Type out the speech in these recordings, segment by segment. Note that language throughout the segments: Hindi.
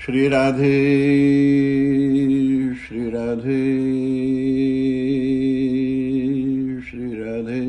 श्री राधे श्री राधे श्री राधे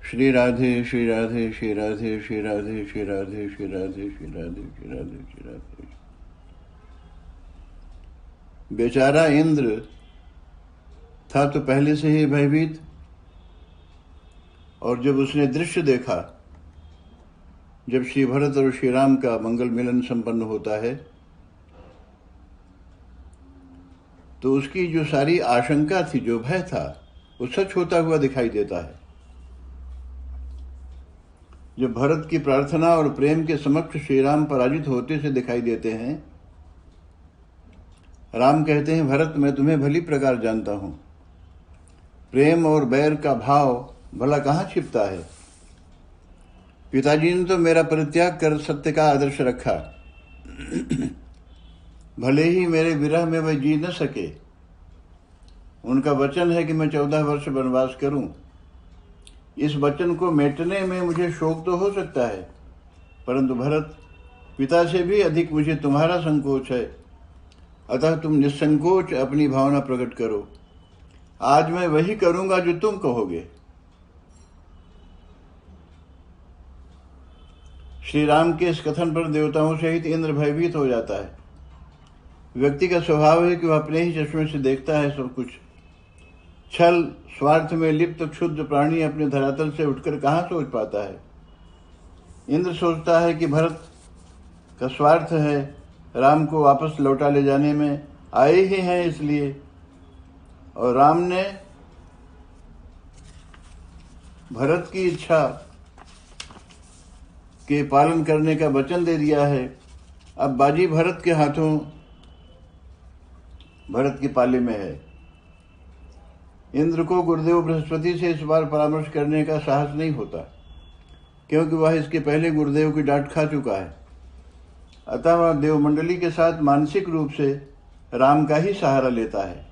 श्री राधे श्री राधे श्री राधे श्री राधे श्री राधे श्री राधे श्री राधे श्री राधे श्री राधे। बेचारा इंद्र था तो पहले से ही भयभीत, और जब उसने दृश्य देखा, जब श्री भरत और श्री राम का मंगल मिलन संपन्न होता है, तो उसकी जो सारी आशंका थी, जो भय था, वो सच होता हुआ दिखाई देता है। जब भरत की प्रार्थना और प्रेम के समक्ष श्री राम पराजित होते से दिखाई देते हैं, राम कहते हैं, भरत मैं तुम्हें भली प्रकार जानता हूं, प्रेम और बैर का भाव भला कहाँ छिपता है। पिताजी ने तो मेरा परित्याग कर सत्य का आदर्श रखा, भले ही मेरे विरह में वह जी न सके। उनका वचन है कि मैं 14 वर्ष वनवास करूं। इस वचन को मेटने में मुझे शोक तो हो सकता है, परंतु भरत, पिता से भी अधिक मुझे तुम्हारा संकोच है। अतः तुम निसंकोच अपनी भावना प्रकट करो। आज मैं वही करूंगा जो तुम कहोगे। श्री राम के इस कथन पर देवताओं सहित इंद्र भयभीत हो जाता है। व्यक्ति का स्वभाव है कि वह अपने ही चश्मे से देखता है सब कुछ। छल स्वार्थ में लिप्त क्षुद्र प्राणी अपने धरातल से उठकर कहाँ सोच पाता है। इंद्र सोचता है कि भरत का स्वार्थ है, राम को वापस लौटा ले जाने में आए ही हैं इसलिए, और राम ने भरत की इच्छा के पालन करने का वचन दे दिया है। अब बाजी भरत के हाथों, भरत के पाले में है। इंद्र को गुरुदेव बृहस्पति से इस बार परामर्श करने का साहस नहीं होता, क्योंकि वह इसके पहले गुरुदेव की डांट खा चुका है। अतः वह देवमंडली के साथ मानसिक रूप से राम का ही सहारा लेता है।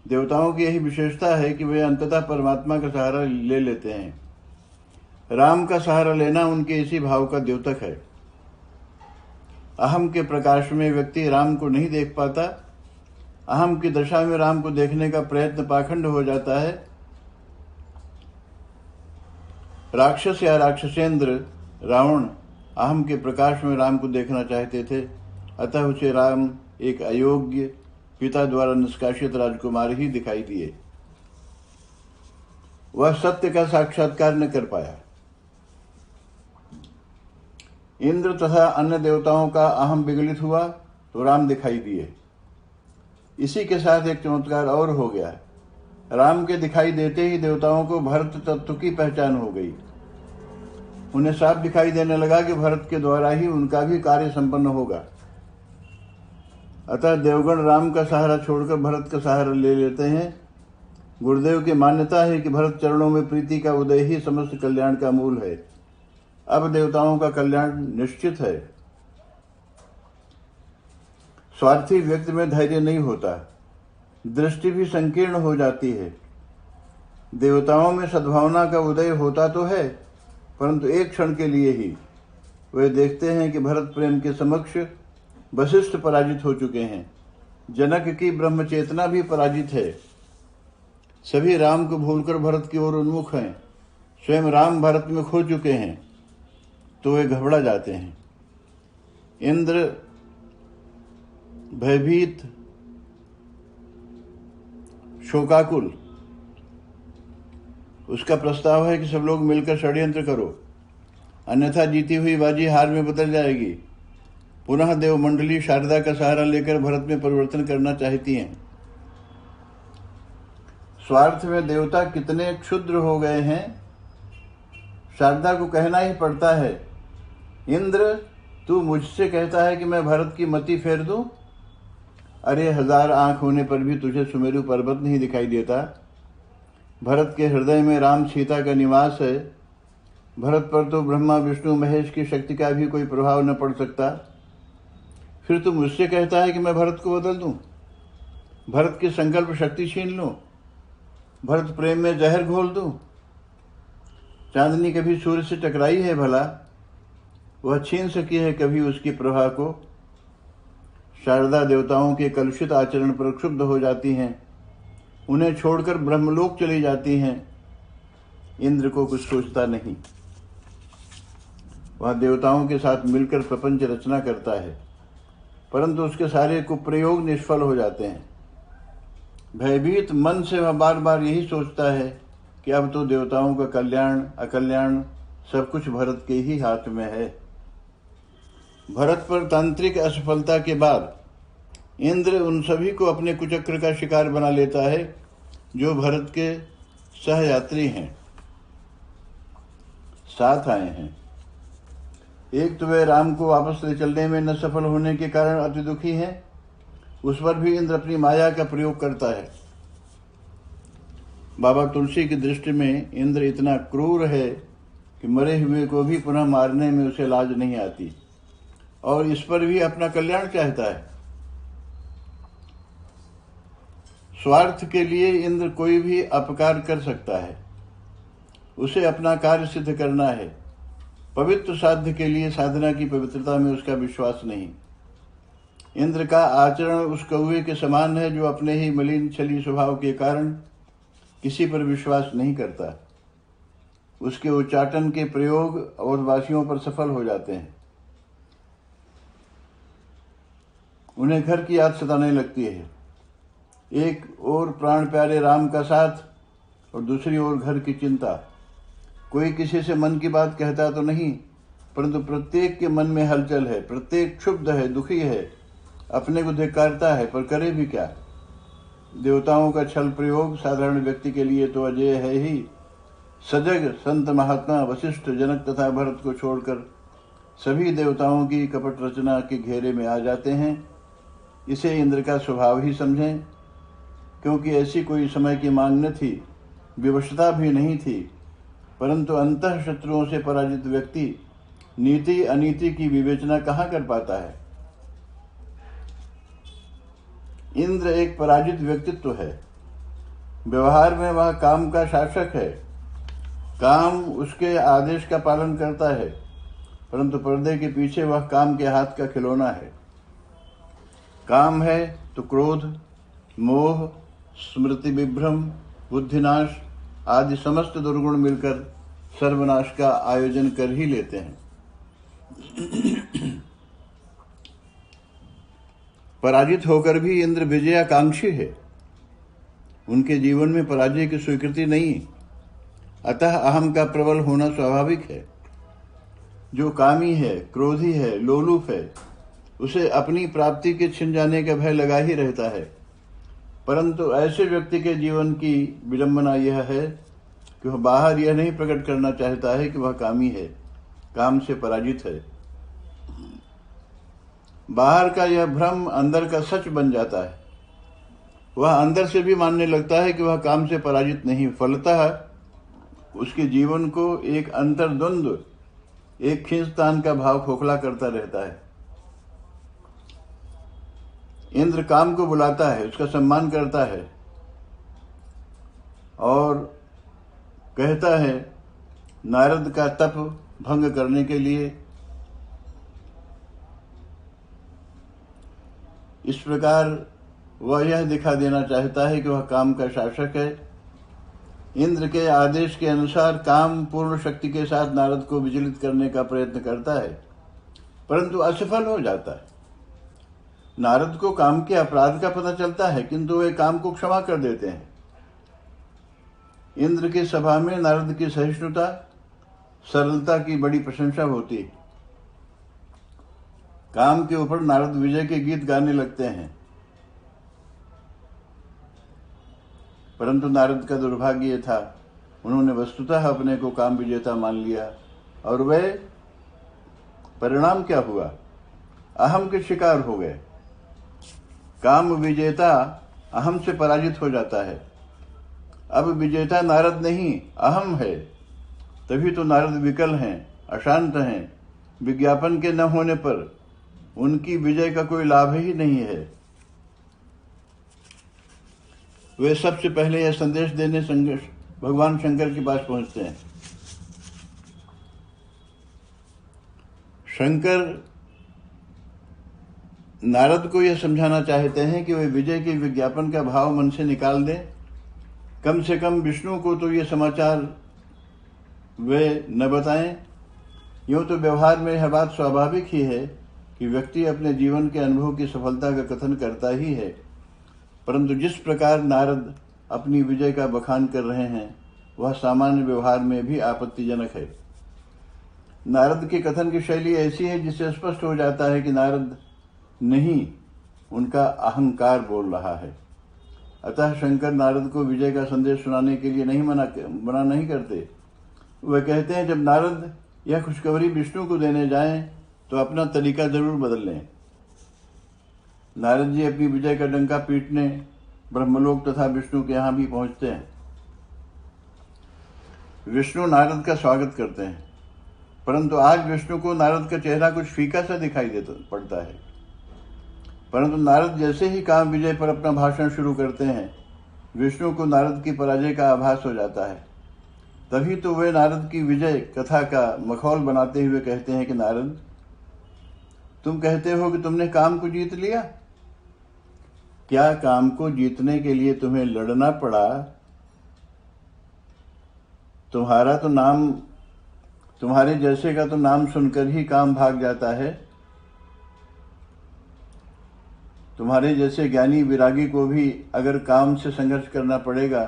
देवताओं की यही विशेषता है कि वे अंततः परमात्मा का सहारा ले लेते हैं। राम का सहारा लेना उनके इसी भाव का द्योतक है। अहम के प्रकाश में व्यक्ति राम को नहीं देख पाता। अहम की दशा में राम को देखने का प्रयत्न पाखंड हो जाता है। राक्षस या राक्षसेंद्र रावण अहम के प्रकाश में राम को देखना चाहते थे, अतः उसे राम एक अयोग्य पिता द्वारा निष्कासित राजकुमार ही दिखाई दिए। वह सत्य का साक्षात्कार न कर पाया। इंद्र तथा अन्य देवताओं का अहम विगलित हुआ तो राम दिखाई दिए। इसी के साथ एक चमत्कार और हो गया। राम के दिखाई देते ही देवताओं को भरत तत्व की पहचान हो गई। उन्हें साफ दिखाई देने लगा कि भरत के द्वारा ही उनका भी कार्य संपन्न होगा। अतः देवगण राम का सहारा छोड़कर भरत का सहारा ले लेते हैं। गुरुदेव की मान्यता है कि भरत चरणों में प्रीति का उदय ही समस्त कल्याण का मूल है। अब देवताओं का कल्याण निश्चित है। स्वार्थी व्यक्ति में धैर्य नहीं होता, दृष्टि भी संकीर्ण हो जाती है। देवताओं में सद्भावना का उदय होता तो है, परंतु एक क्षण के लिए ही। वे देखते हैं कि भरत प्रेम के समक्ष वशिष्ठ पराजित हो चुके हैं। जनक की ब्रह्म चेतना भी पराजित है। सभी राम को भूलकर भरत की ओर उन्मुख हैं। स्वयं राम भरत में खो चुके हैं, तो वे घबरा जाते हैं। इंद्र भयभीत, शोकाकुल। उसका प्रस्ताव है कि सब लोग मिलकर षड्यंत्र करो, अन्यथा जीती हुई बाजी हार में बदल जाएगी। पुनः देवमंडली शारदा का सहारा लेकर भरत में परिवर्तन करना चाहती हैं। स्वार्थ में देवता कितने क्षुद्र हो गए हैं, शारदा को कहना ही पड़ता है, इंद्र तू मुझसे कहता है कि मैं भरत की मति फेर दूं? अरे 1000 आंख होने पर भी तुझे सुमेरु पर्वत नहीं दिखाई देता। भरत के हृदय में राम सीता का निवास है। भरत पर तो ब्रह्मा विष्णु महेश की शक्ति का भी कोई प्रभाव न पड़ सकता। फिर तू मुझसे कहता है कि मैं भरत को बदल दूं, भरत की संकल्प शक्ति छीन लूं, भरत प्रेम में जहर घोल दूं। चांदनी कभी सूर्य से टकराई है भला? वह छीन सकी है कभी उसकी प्रभा को। शारदा देवताओं के कलुषित आचरण पर क्षुब्ध हो जाती हैं, उन्हें छोड़कर ब्रह्मलोक चली जाती हैं। इंद्र को कुछ सोचता नहीं, वह देवताओं के साथ मिलकर प्रपंच रचना करता है, परंतु उसके सारे कुप्रयोग निष्फल हो जाते हैं। भयभीत मन से वह बार बार यही सोचता है कि अब तो देवताओं का कल्याण अकल्याण सब कुछ भरत के ही हाथ में है। भरत पर तांत्रिक असफलता के बाद इंद्र उन सभी को अपने कुचक्र का शिकार बना लेता है जो भरत के सहयात्री हैं, साथ आए हैं। एक तो वे राम को वापस ले चलने में न सफल होने के कारण अति दुखी हैं, उस पर भी इंद्र अपनी माया का प्रयोग करता है। बाबा तुलसी की दृष्टि में इंद्र इतना क्रूर है कि मरे हुए को भी पुनः मारने में उसे लाज नहीं आती, और इस पर भी अपना कल्याण चाहता है। स्वार्थ के लिए इंद्र कोई भी अपकार कर सकता है, उसे अपना कार्य सिद्ध करना है। पवित्र साध्य के लिए साधना की पवित्रता में उसका विश्वास नहीं। इंद्र का आचरण उस कौवे के समान है जो अपने ही मलिन छली स्वभाव के कारण किसी पर विश्वास नहीं करता। उसके उच्चाटन के प्रयोग और वासियों पर सफल हो जाते हैं। उन्हें घर की याद सताने लगती है। एक ओर प्राण प्यारे राम का साथ और दूसरी ओर घर की चिंता। कोई किसी से मन की बात कहता तो नहीं, परंतु प्रत्येक के मन में हलचल है, प्रत्येक क्षुब्ध है, दुखी है, अपने को धिक्कारता है, पर करे भी क्या। देवताओं का छल प्रयोग साधारण व्यक्ति के लिए तो अजय है ही। सजग संत महात्मा वशिष्ठ जनक तथा भरत को छोड़कर सभी देवताओं की कपट रचना के घेरे में आ जाते हैं। इसे इंद्र का स्वभाव ही समझें, क्योंकि ऐसी कोई समय की मांग न थी, विवशता भी नहीं थी, परंतु अंतः शत्रुओं से पराजित व्यक्ति नीति अनीति की विवेचना कहाँ कर पाता है। इंद्र एक पराजित व्यक्तित्व है। व्यवहार में वह काम का शासक है, काम उसके आदेश का पालन करता है, परंतु पर्दे के पीछे वह काम के हाथ का खिलौना है। काम है तो क्रोध, मोह, स्मृति विभ्रम, बुद्धिनाश आदि समस्त दुर्गुण मिलकर सर्वनाश का आयोजन कर ही लेते हैं। पराजित होकर भी इंद्र विजयाकांक्षी है। उनके जीवन में पराजय की स्वीकृति नहीं, अतः अहम का प्रबल होना स्वाभाविक है। जो कामी है, क्रोधी है, लोलुप है, उसे अपनी प्राप्ति के छिन जाने का भय लगा ही रहता है। परंतु ऐसे व्यक्ति के जीवन की विडंबना यह है कि वह बाहर यह नहीं प्रकट करना चाहता है कि वह कामी है, काम से पराजित है। बाहर का यह भ्रम अंदर का सच बन जाता है। वह अंदर से भी मानने लगता है कि वह काम से पराजित नहीं। फलतः उसके जीवन को एक अंतर्द्वंद्व, एक खींचतान का भाव खोखला करता रहता है। इंद्र काम को बुलाता है, उसका सम्मान करता है और कहता है नारद का तप भंग करने के लिए। इस प्रकार वह यह दिखा देना चाहता है कि वह काम का शासक है। इंद्र के आदेश के अनुसार काम पूर्ण शक्ति के साथ नारद को विचलित करने का प्रयत्न करता है, परंतु असफल हो जाता है। नारद को काम के अपराध का पता चलता है, किंतु वे काम को क्षमा कर देते हैं। इंद्र की सभा में नारद की सहिष्णुता, सरलता की बड़ी प्रशंसा होती है। काम के ऊपर नारद विजय के गीत गाने लगते हैं, परंतु नारद का दुर्भाग्य था, उन्होंने वस्तुतः अपने को काम विजेता मान लिया, और वे परिणाम क्या हुआ, अहम के शिकार हो गए। काम विजेता अहम से पराजित हो जाता है। अब विजेता नारद नहीं, अहम है। तभी तो नारद विकल हैं, अशांत हैं। विज्ञापन के न होने पर उनकी विजय का कोई लाभ ही नहीं है। वे सबसे पहले यह संदेश देने भगवान शंकर के पास पहुंचते हैं। शंकर नारद को यह समझाना चाहते हैं कि वे विजय के विज्ञापन का भाव मन से निकाल दें। कम से कम विष्णु को तो ये समाचार वे न बताएं। यूँ तो व्यवहार में यह बात स्वाभाविक ही है कि व्यक्ति अपने जीवन के अनुभव की सफलता का कथन करता ही है, परंतु जिस प्रकार नारद अपनी विजय का बखान कर रहे हैं वह सामान्य व्यवहार में भी आपत्तिजनक है। नारद के कथन की शैली ऐसी है जिससे स्पष्ट हो जाता है कि नारद नहीं, उनका अहंकार बोल रहा है। अतः शंकर नारद को विजय का संदेश सुनाने के लिए मना नहीं करते। वह कहते हैं जब नारद यह खुशखबरी विष्णु को देने जाएं तो अपना तरीका जरूर बदल लें। नारद जी अपनी विजय का डंका पीटने ब्रह्मलोक तथा विष्णु के यहाँ भी पहुंचते हैं। विष्णु नारद का स्वागत करते हैं, परंतु आज विष्णु को नारद का चेहरा कुछ फीका सा दिखाई पड़ता है। परंतु नारद जैसे ही काम विजय पर अपना भाषण शुरू करते हैं, विष्णु को नारद की पराजय का आभास हो जाता है। तभी तो वे नारद की विजय कथा का मखौल बनाते हुए कहते हैं कि नारद, तुम कहते हो कि तुमने काम को जीत लिया। क्या काम को जीतने के लिए तुम्हें लड़ना पड़ा? तुम्हारा तो नाम, तुम्हारे जैसे का तो नाम सुनकर ही काम भाग जाता है। तुम्हारे जैसे ज्ञानी विरागी को भी अगर काम से संघर्ष करना पड़ेगा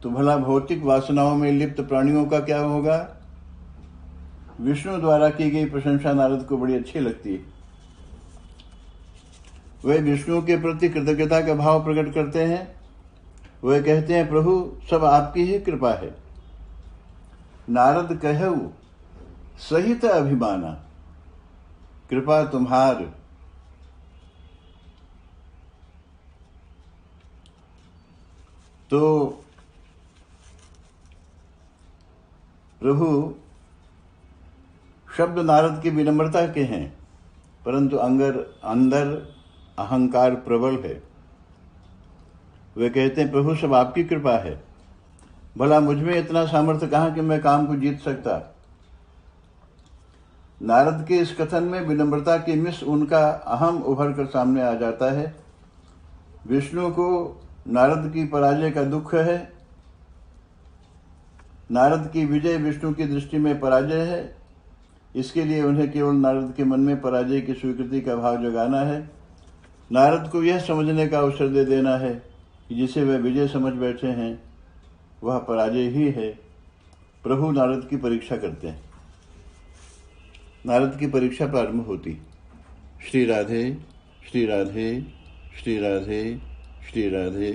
तो भला भौतिक वासनाओं में लिप्त प्राणियों का क्या होगा? विष्णु द्वारा की गई प्रशंसा नारद को बड़ी अच्छी लगती है। वे विष्णु के प्रति कृतज्ञता का भाव प्रकट करते हैं। वे कहते हैं प्रभु, सब आपकी ही कृपा है। नारद कहऊ सहित अभिमाना, कृपा तुम्हार। तो प्रभु शब्द नारद की विनम्रता के हैं, परंतु अंदर अहंकार प्रबल है। वे कहते हैं प्रभु, सब आपकी कृपा है। भला मुझ में इतना सामर्थ्य कहाँ कि मैं काम को जीत सकता। नारद के इस कथन में विनम्रता की मिस उनका अहम उभर कर सामने आ जाता है। विष्णु को नारद की पराजय का दुख है। नारद की विजय विष्णु की दृष्टि में पराजय है। इसके लिए उन्हें केवल नारद के मन में पराजय की स्वीकृति का भाव जगाना है। नारद को यह समझने का अवसर दे देना है कि जिसे वे विजय समझ बैठे हैं वह पराजय ही है। प्रभु नारद की परीक्षा करते हैं। नारद की परीक्षा प्रारंभ होती। श्री राधे, श्री राधे, श्री राधे, श्री राधे।